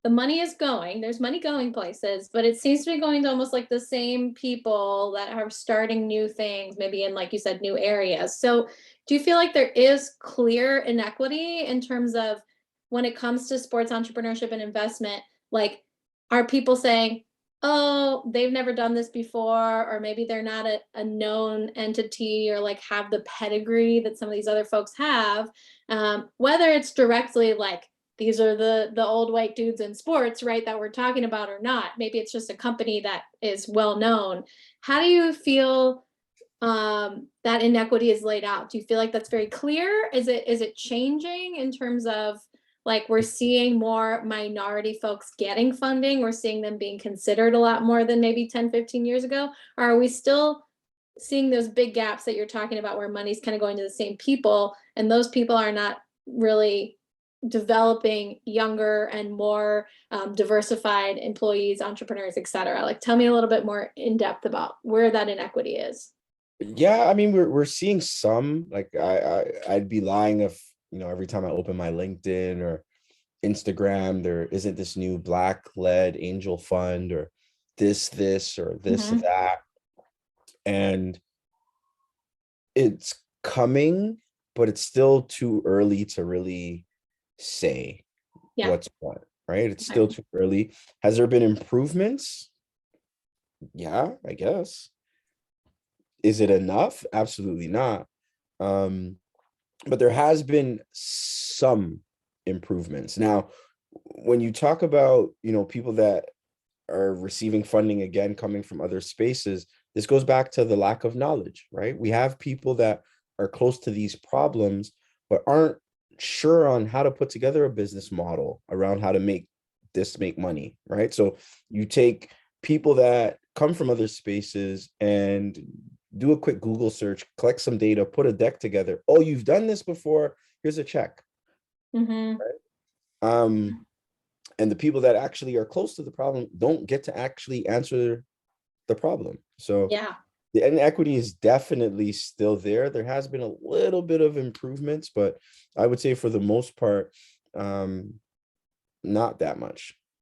the money is going, there's money going places, but it seems to be going to almost like the same people that are starting new things, maybe in, like you said, new areas. So do you feel like there is clear inequity in terms of when it comes to sports entrepreneurship and investment? Like, are people saying, oh, they've never done this before, or maybe they're not a known entity or like have the pedigree that some of these other folks have? Whether it's directly like, these are the old white dudes in sports, right, that we're talking about, or not. Maybe it's just a company that is well known. How do you feel that inequity is laid out? Do you feel like that's very clear? Is it changing in terms of like we're seeing more minority folks getting funding? We're seeing them being considered a lot more than maybe 10, 15 years ago? Or are we still seeing those big gaps that you're talking about where money's kind of going to the same people and those people are not really developing younger and more diversified employees, entrepreneurs, et cetera? Like, tell me a little bit more in depth about where that inequity is. Yeah, I mean, we're seeing some, like I'd be lying if, every time I open my LinkedIn or Instagram, there isn't this new Black-led angel fund or this or this Mhm. that. And it's coming, but it's still too early to really say Yeah. what's what, right? It's Okay. still too early. Has there been improvements? Yeah, I guess. Is it enough? Absolutely not. Um, but there has been some improvements. Now, when you talk about, people that are receiving funding again coming from other spaces, this goes back to the lack of knowledge, right? We have people that are close to these problems but aren't sure on how to put together a business model around how to make money, right? So you take people that come from other spaces and do a quick Google search, collect some data, put a deck together. Oh, you've done this before, here's a check. Mm-hmm. um and the people that actually are close to the problem don't get to actually answer the problem. So Yeah. the inequity is definitely still there. There has been a little bit of improvements, but I would say for the most part, not that much.